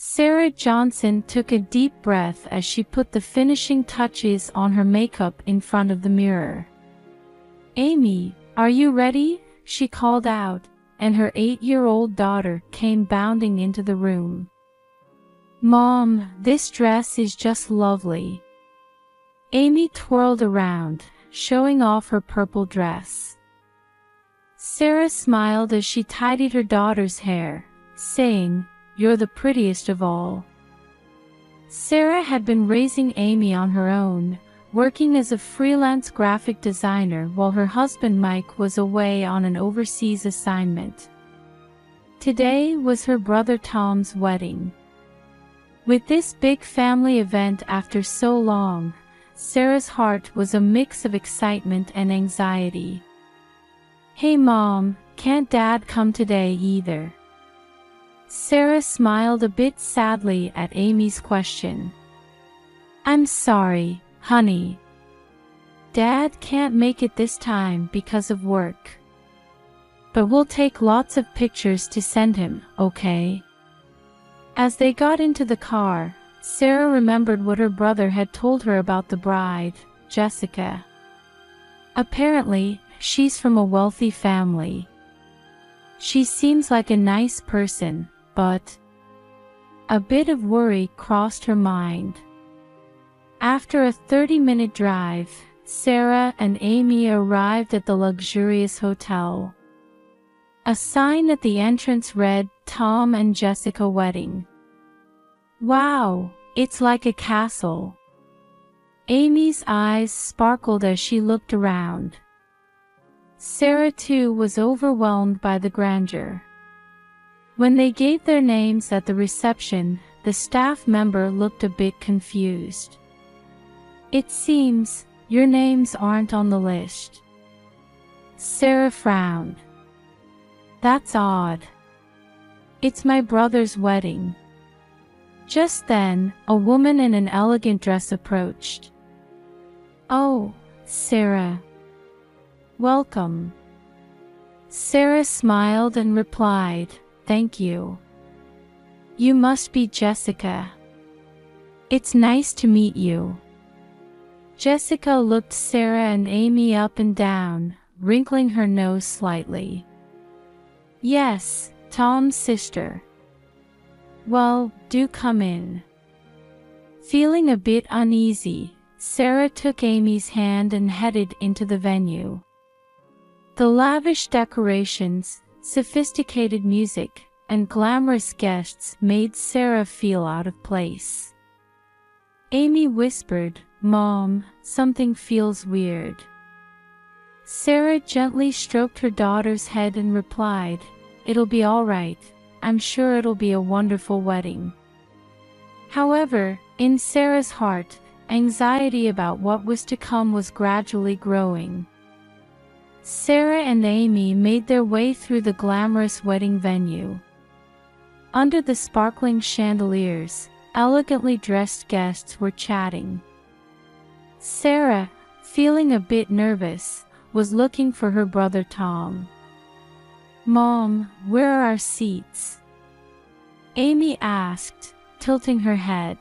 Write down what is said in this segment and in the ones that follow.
Sarah Johnson took a deep breath as she put the finishing touches on her makeup in front of the mirror. "Amy, are you ready?" she called out, and her 8-year-old daughter came bounding into the room. "Mom, this dress is just lovely." Amy twirled around, showing off her purple dress. Sarah smiled as she tidied her daughter's hair, saying, "You're the prettiest of all." Sarah had been raising Amy on her own, working as a freelance graphic designer while her husband Mike was away on an overseas assignment. Today was her brother Tom's wedding. With this big family event after so long, Sarah's heart was a mix of excitement and anxiety. "Hey Mom, can't Dad come today either?" Sarah smiled a bit sadly at Amy's question. "I'm sorry, honey. Dad can't make it this time because of work. But we'll take lots of pictures to send him, okay?" As they got into the car, Sarah remembered what her brother had told her about the bride, Jessica. Apparently, she's from a wealthy family. She seems like a nice person, but a bit of worry crossed her mind. After a 30-minute drive, Sarah and Amy arrived at the luxurious hotel. A sign at the entrance read, "Tom and Jessica Wedding." "Wow, it's like a castle." Amy's eyes sparkled as she looked around. Sarah too was overwhelmed by the grandeur. When they gave their names at the reception, the staff member looked a bit confused. "It seems your names aren't on the list." Sarah frowned. "That's odd. It's my brother's wedding." Just then, a woman in an elegant dress approached. "Oh, Sarah. Welcome." Sarah smiled and replied, "Thank you. You must be Jessica. It's nice to meet you." Jessica looked Sarah and Amy up and down, wrinkling her nose slightly. "Yes, Tom's sister." "Well, do come in." Feeling a bit uneasy, Sarah took Amy's hand and headed into the venue. The lavish decorations, sophisticated music, and glamorous guests made Sarah feel out of place. Amy whispered, "Mom, something feels weird." Sarah gently stroked her daughter's head and replied, "It'll be all right. I'm sure it'll be a wonderful wedding." However, in Sarah's heart, anxiety about what was to come was gradually growing. Sarah and Amy made their way through the glamorous wedding venue. Under the sparkling chandeliers, elegantly dressed guests were chatting. Sarah, feeling a bit nervous, was looking for her brother Tom. "Mom, where are our seats?" Amy asked, tilting her head.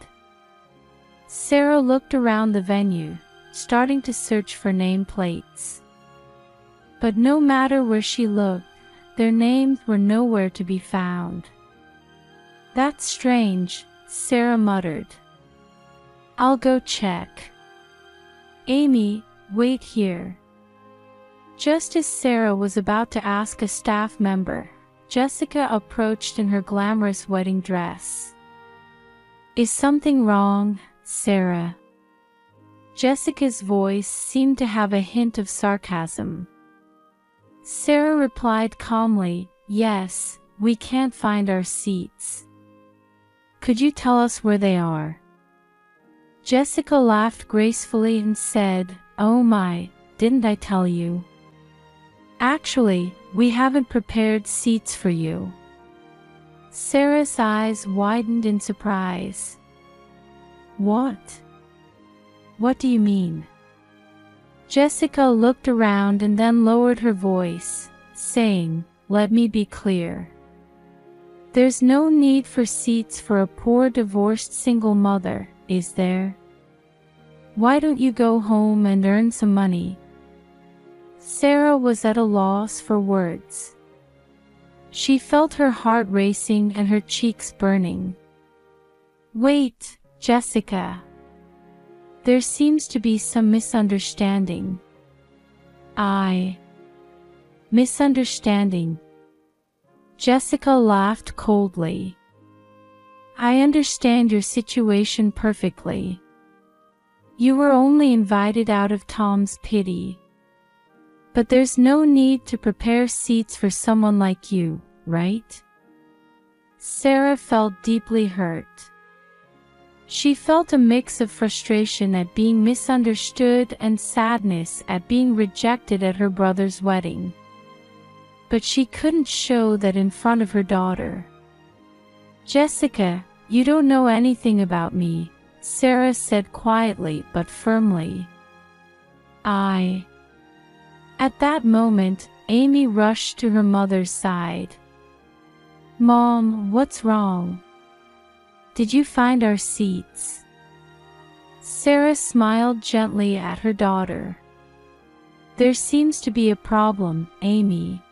Sarah looked around the venue, starting to search for nameplates. But no matter where she looked, their names were nowhere to be found. "That's strange," Sarah muttered. "I'll go check." "Amy, wait here." Just as Sarah was about to ask a staff member, Jessica approached in her glamorous wedding dress. "Is something wrong, Sarah?" Jessica's voice seemed to have a hint of sarcasm. Sarah replied calmly, "Yes, we can't find our seats." "Could you tell us where they are?" Jessica laughed gracefully and said, "Oh my, didn't I tell you? Actually, we haven't prepared seats for you." Sarah's eyes widened in surprise. "What? What do you mean?" Jessica looked around and then lowered her voice, saying, "Let me be clear. There's no need for seats for a poor divorced single mother, is there? Why don't you go home and earn some money? Sarah was at a loss for words. She felt her heart racing and her cheeks burning. Wait, Jessica. There seems to be some misunderstanding. Misunderstanding. Jessica laughed coldly. I understand your situation perfectly. You were only invited out of Tom's pity. But there's no need to prepare seats for someone like you, right? Sarah felt deeply hurt. She felt a mix of frustration at being misunderstood and sadness at being rejected at her brother's wedding. But she couldn't show that in front of her daughter. Jessica, you don't know anything about me, Sarah said quietly but firmly. At that moment, Amy rushed to her mother's side. Mom, what's wrong? Did you find our seats? Sarah smiled gently at her daughter. There seems to be a problem, Amy.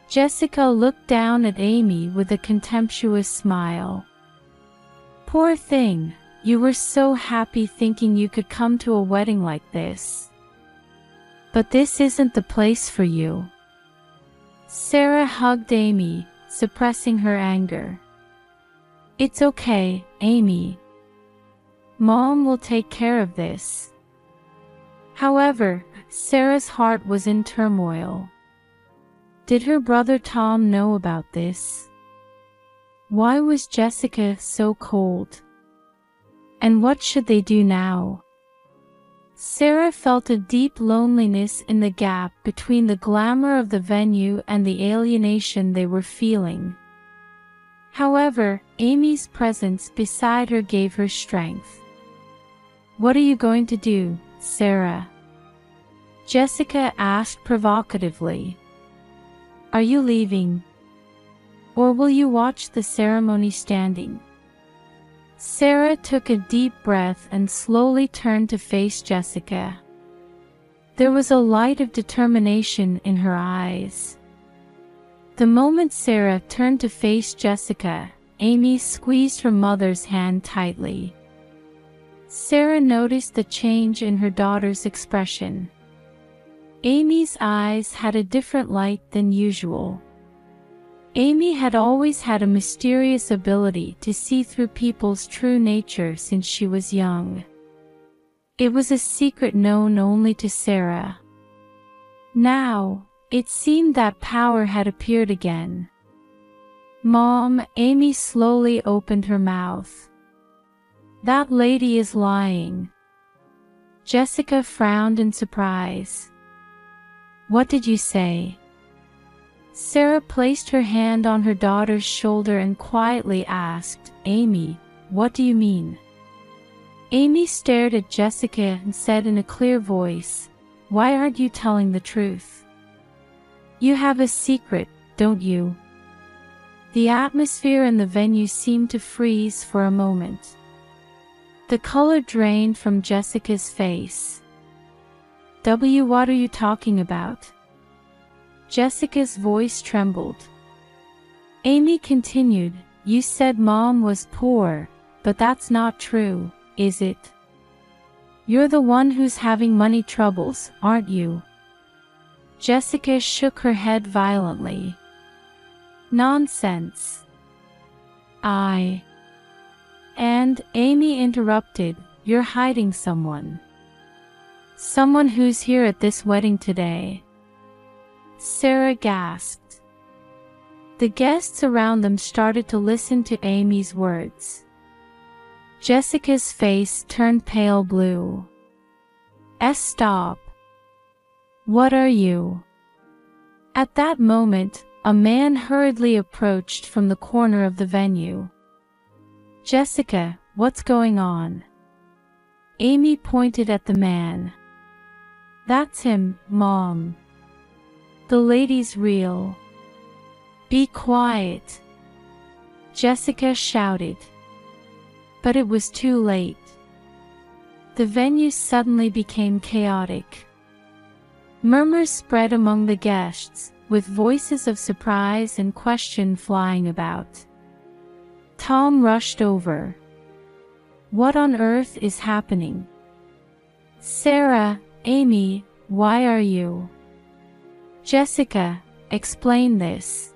Jessica looked down at Amy with a contemptuous smile. Poor thing, you were so happy thinking you could come to a wedding like this. But this isn't the place for you. Sarah hugged Amy, suppressing her anger. It's okay, Amy. Mom will take care of this. However, Sarah's heart was in turmoil. Did her brother Tom know about this? Why was Jessica so cold? And what should they do now? Sarah felt a deep loneliness in the gap between the glamour of the venue and the alienation they were feeling. However, Amy's presence beside her gave her strength. What are you going to do, Sarah? Jessica asked provocatively. Are you leaving? Or will you watch the ceremony standing? Sarah took a deep breath and slowly turned to face Jessica. There was a light of determination in her eyes. The moment Sarah turned to face Jessica, Amy squeezed her mother's hand tightly. Sarah noticed the change in her daughter's expression. Amy's eyes had a different light than usual. Amy had always had a mysterious ability to see through people's true nature since she was young. It was a secret known only to Sarah. Now, it seemed that power had appeared again. Mom, Amy slowly opened her mouth. That lady is lying. Jessica frowned in surprise. What did you say? Sarah placed her hand on her daughter's shoulder and quietly asked, Amy, what do you mean? Amy stared at Jessica and said in a clear voice, why aren't you telling the truth? You have a secret, don't you? The atmosphere in the venue seemed to freeze for a moment. The color drained from Jessica's face. What are you talking about? Jessica's voice trembled. Amy continued, you said Mom was poor, but that's not true, is it? You're the one who's having money troubles, aren't you? Jessica shook her head violently. Nonsense. And Amy interrupted, you're hiding someone. Someone who's here at this wedding today. Sarah gasped. The guests around them started to listen to Amy's words. Jessica's face turned pale blue. Stop. What are you? At that moment, a man hurriedly approached from the corner of the venue. Jessica, what's going on? Amy pointed at the man. That's him, Mom. The lady's real. Be quiet. Jessica shouted. But it was too late. The venue suddenly became chaotic. Murmurs spread among the guests, with voices of surprise and question flying about. Tom rushed over. What on earth is happening? Sarah, Amy, why are you? Jessica, explain this.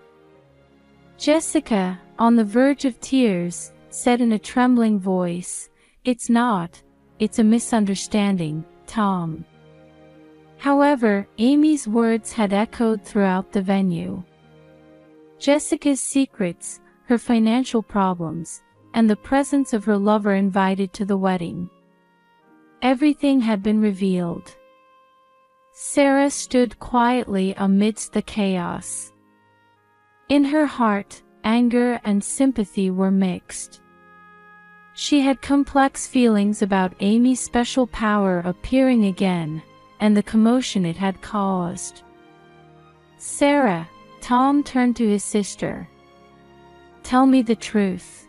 Jessica, on the verge of tears, said in a trembling voice, It's not. It's a misunderstanding, Tom. However, Amy's words had echoed throughout the venue. Jessica's secrets, her financial problems, and the presence of her lover invited to the wedding. Everything had been revealed. Sarah stood quietly amidst the chaos. In her heart, anger and sympathy were mixed. She had complex feelings about Amy's special power appearing again, and the commotion it had caused. Sarah, Tom turned to his sister. Tell me the truth.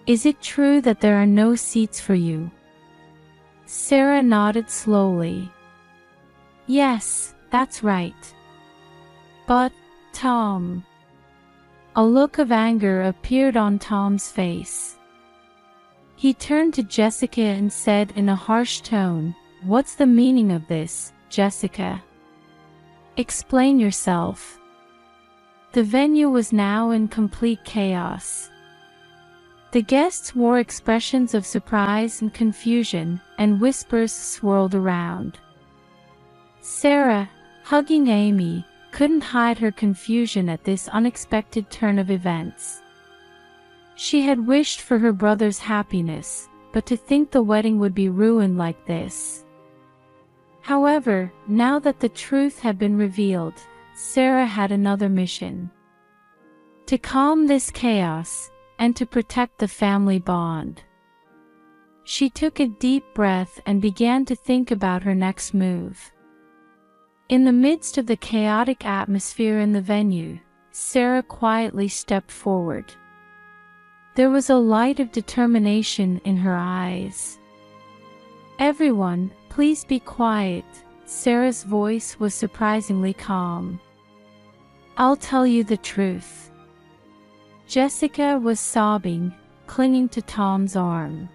Is it true that there are no seats for you? Sarah nodded slowly. Yes, that's right. But, Tom. A look of anger appeared on Tom's face. He turned to Jessica and said in a harsh tone, What's the meaning of this, Jessica? Explain yourself. The venue was now in complete chaos. The guests wore expressions of surprise and confusion, and whispers swirled around. Sarah, hugging Amy, couldn't hide her confusion at this unexpected turn of events. She had wished for her brother's happiness, but to think the wedding would be ruined like this. However, now that the truth had been revealed, Sarah had another mission. To calm this chaos, and to protect the family bond. She took a deep breath and began to think about her next move. In the midst of the chaotic atmosphere in the venue, Sarah quietly stepped forward. There was a light of determination in her eyes. Everyone, please be quiet. Sarah's voice was surprisingly calm. I'll tell you the truth. Jessica was sobbing, clinging to Tom's arm.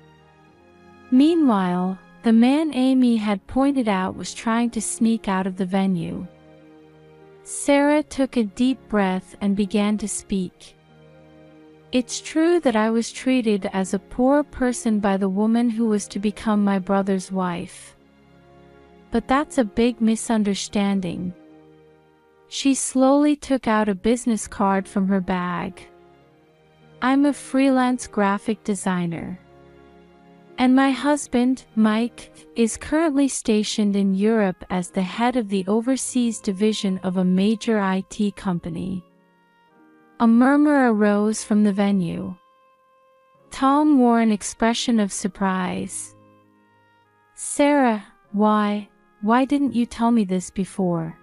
Meanwhile, the man Amy had pointed out was trying to sneak out of the venue. Sarah took a deep breath and began to speak. It's true that I was treated as a poor person by the woman who was to become my brother's wife. But that's a big misunderstanding. She slowly took out a business card from her bag. I'm a freelance graphic designer. And my husband, Mike, is currently stationed in Europe as the head of the overseas division of a major IT company. A murmur arose from the venue. Tom wore an expression of surprise. Sarah, why didn't you tell me this before?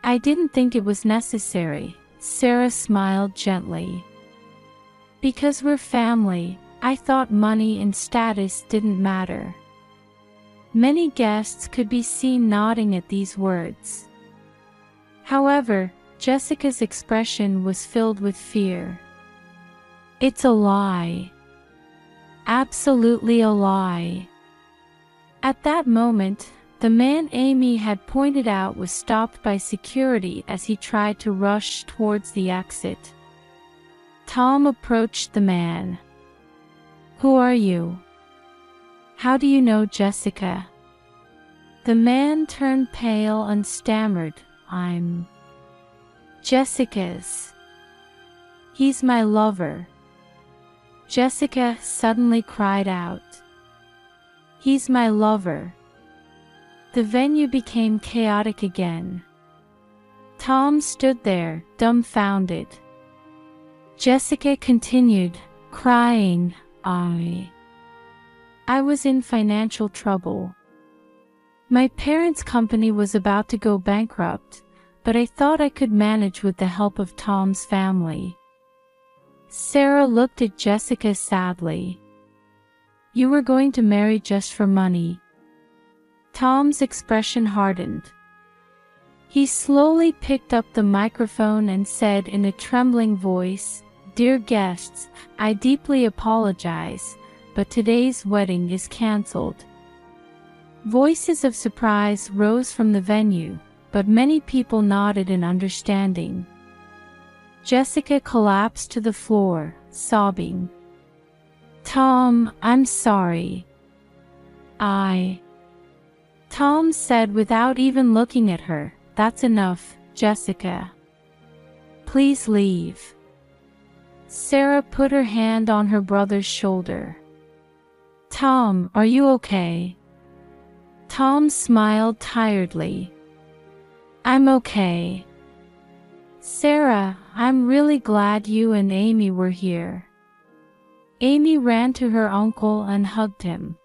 I didn't think it was necessary, Sarah smiled gently. Because we're family, I thought money and status didn't matter. Many guests could be seen nodding at these words. However, Jessica's expression was filled with fear. It's a lie. Absolutely a lie. At that moment, the man Amy had pointed out was stopped by security as he tried to rush towards the exit. Tom approached the man. Who are you? How do you know Jessica? The man turned pale and stammered, I'm Jessica's. He's my lover. Jessica suddenly cried out. He's my lover. The venue became chaotic again. Tom stood there, dumbfounded. Jessica continued, crying, I was in financial trouble. My parents' company was about to go bankrupt, but I thought I could manage with the help of Tom's family. Sarah looked at Jessica sadly. You were going to marry just for money. Tom's expression hardened. He slowly picked up the microphone and said in a trembling voice, "Dear guests, I deeply apologize, but today's wedding is cancelled." Voices of surprise rose from the venue, but many people nodded in understanding. Jessica collapsed to the floor, sobbing. "Tom, I'm sorry. Tom said without even looking at her, "That's enough, Jessica. Please leave." Sarah put her hand on her brother's shoulder. "Tom, are you okay?" Tom smiled tiredly. "I'm okay. Sarah, I'm really glad you and Amy were here." Amy ran to her uncle and hugged him.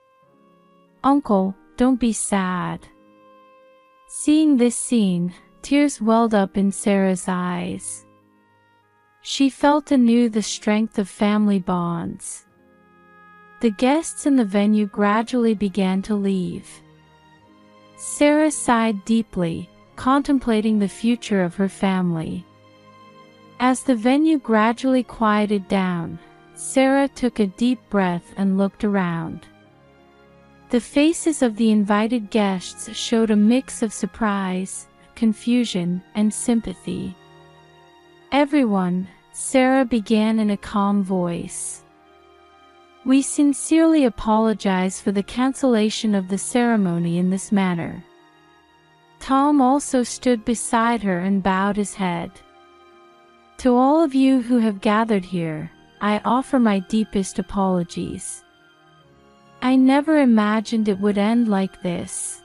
"Uncle, don't be sad." Seeing this scene, tears welled up in Sarah's eyes. She felt anew the strength of family bonds. The guests in the venue gradually began to leave. Sarah sighed deeply, contemplating the future of her family. As the venue gradually quieted down, Sarah took a deep breath and looked around. The faces of the invited guests showed a mix of surprise, confusion, and sympathy. "Everyone," Sarah began in a calm voice, "we sincerely apologize for the cancellation of the ceremony in this manner." Tom also stood beside her and bowed his head. "To all of you who have gathered here, I offer my deepest apologies. I never imagined it would end like this."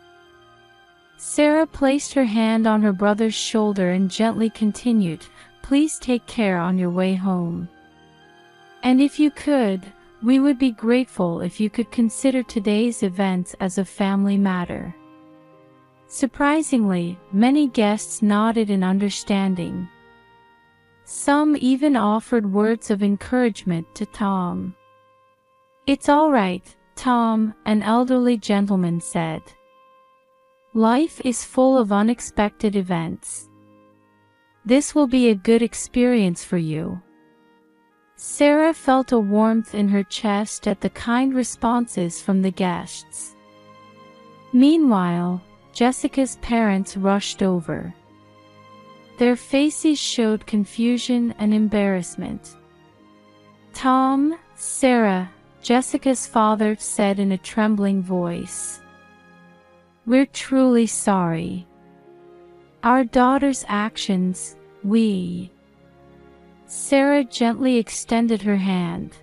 Sarah placed her hand on her brother's shoulder and gently continued, "Please take care on your way home. And if you could, we would be grateful if you could consider today's events as a family matter." Surprisingly, many guests nodded in understanding. Some even offered words of encouragement to Tom. "It's all right, Tom," an elderly gentleman said. "Life is full of unexpected events. This will be a good experience for you." Sarah felt a warmth in her chest at the kind responses from the guests. Meanwhile, Jessica's parents rushed over. Their faces showed confusion and embarrassment. "Tom, Sarah," Jessica's father said in a trembling voice, "we're truly sorry. Our daughter's actions, Sarah gently extended her hand.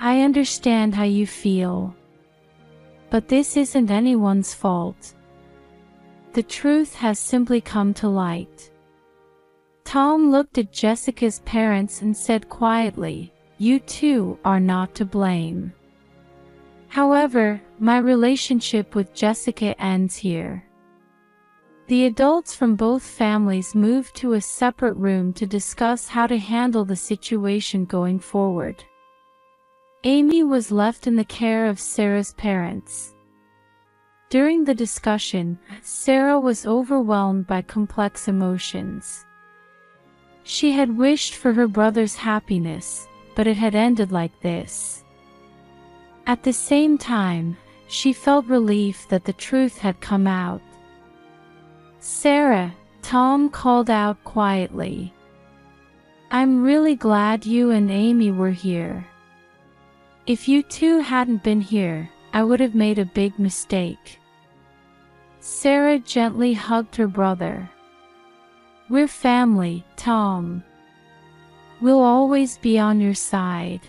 "I understand how you feel. But this isn't anyone's fault. The truth has simply come to light." Tom looked at Jessica's parents and said quietly, "You two are not to blame. However, my relationship with Jessica ends here." The adults from both families moved to a separate room to discuss how to handle the situation going forward. Amy was left in the care of Sarah's parents. During the discussion, Sarah was overwhelmed by complex emotions. She had wished for her brother's happiness, but it had ended like this. At the same time, she felt relief that the truth had come out. "Sarah," Tom called out quietly, "I'm really glad you and Amy were here. If you two hadn't been here, I would have made a big mistake." Sarah gently hugged her brother. "We're family, Tom. We'll always be on your side."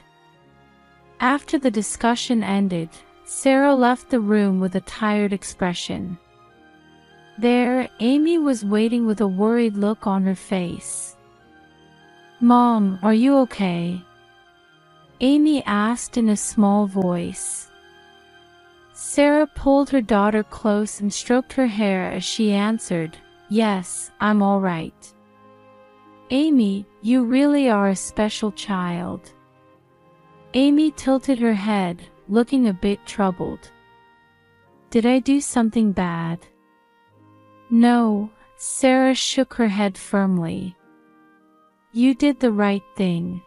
After the discussion ended, Sarah left the room with a tired expression. There, Amy was waiting with a worried look on her face. "Mom, are you okay?" Amy asked in a small voice. Sarah pulled her daughter close and stroked her hair as she answered, "Yes, I'm all right." Amy, you really are a special child. Amy tilted her head, looking a bit troubled. Did I do something bad? No, Sarah shook her head firmly. You did the right thing.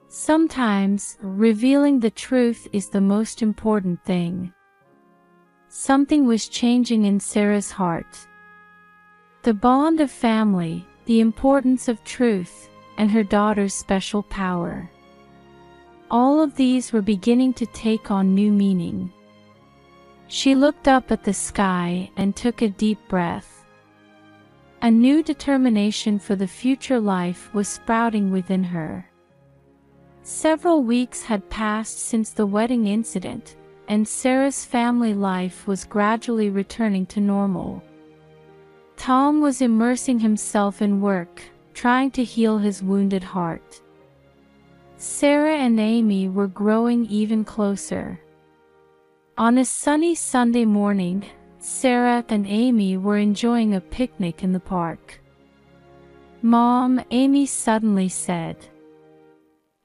Sometimes, revealing the truth is the most important thing. Something was changing in Sarah's heart. The bond of family, the importance of truth, and her daughter's special power. All of these were beginning to take on new meaning. She looked up at the sky and took a deep breath. A new determination for the future life was sprouting within her. Several weeks had passed since the wedding incident, and Sarah's family life was gradually returning to normal. Tom was immersing himself in work, trying to heal his wounded heart. Sarah and Amy were growing even closer. On a sunny Sunday morning, Sarah and Amy were enjoying a picnic in the park. "Mom," Amy suddenly said,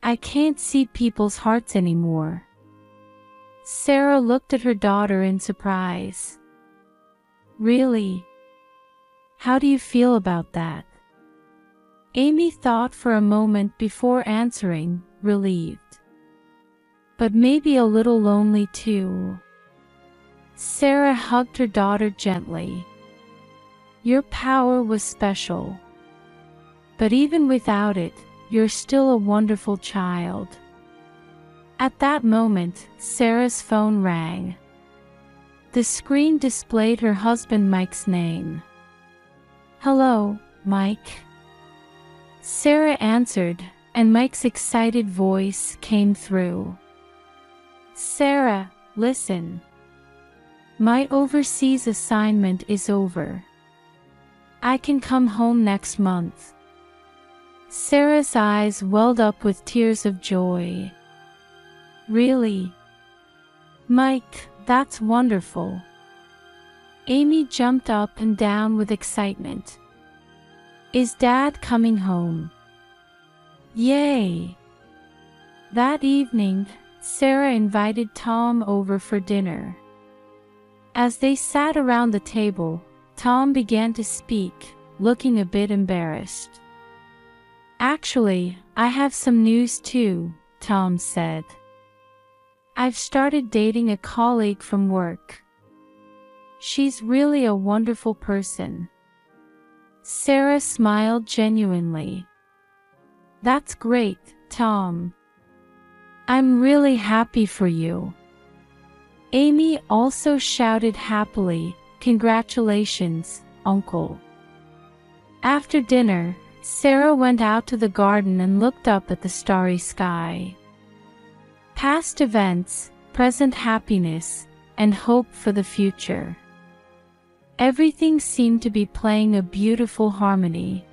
"I can't see people's hearts anymore." Sarah looked at her daughter in surprise. "Really? How do you feel about that?" Amy thought for a moment before answering, relieved. "But maybe a little lonely too." Sarah hugged her daughter gently. "Your power was special. But even without it, you're still a wonderful child." At that moment, Sarah's phone rang. The screen displayed her husband Mike's name. "Hello, Mike." Sarah answered, and Mike's excited voice came through. "Sarah, listen. My overseas assignment is over. I can come home next month." Sarah's eyes welled up with tears of joy. "Really? Mike, that's wonderful." Amy jumped up and down with excitement. "Is Dad coming home?" "Yay!" That evening, Sarah invited Tom over for dinner. As they sat around the table, Tom began to speak, looking a bit embarrassed. "Actually, I have some news too," Tom said. "I've started dating a colleague from work. She's really a wonderful person." Sarah smiled genuinely. "That's great, Tom. I'm really happy for you." Amy also shouted happily, "Congratulations, Uncle." After dinner, Sarah went out to the garden and looked up at the starry sky. Past events, present happiness, and hope for the future. Everything seemed to be playing a beautiful harmony.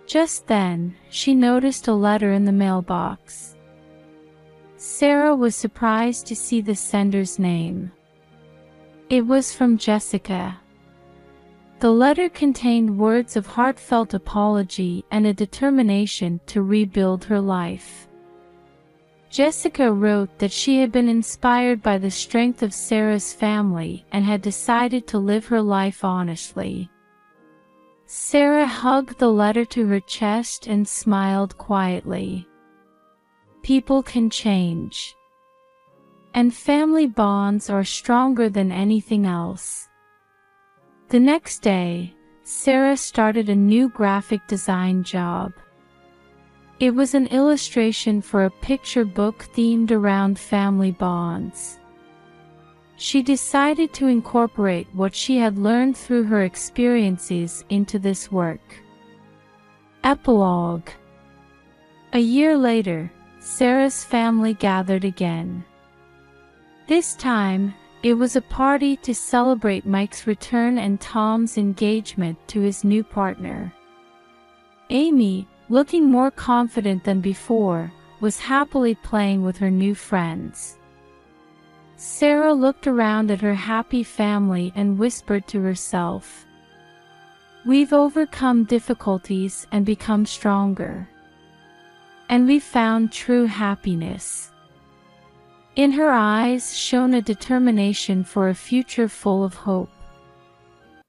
Just then, she noticed a letter in the mailbox. Sarah was surprised to see the sender's name. It was from Jessica. The letter contained words of heartfelt apology and a determination to rebuild her life. Jessica wrote that she had been inspired by the strength of Sarah's family and had decided to live her life honestly. Sarah hugged the letter to her chest and smiled quietly. People can change. And family bonds are stronger than anything else. The next day, Sarah started a new graphic design job. It was an illustration for a picture book themed around family bonds. She decided to incorporate what she had learned through her experiences into this work. Epilogue. A year later, Sarah's family gathered again. This time, it was a party to celebrate Mike's return and Tom's engagement to his new partner. Amy, looking more confident than before, was happily playing with her new friends. Sarah looked around at her happy family and whispered to herself, We've overcome difficulties and become stronger. And we found true happiness." In her eyes shone a determination for a future full of hope.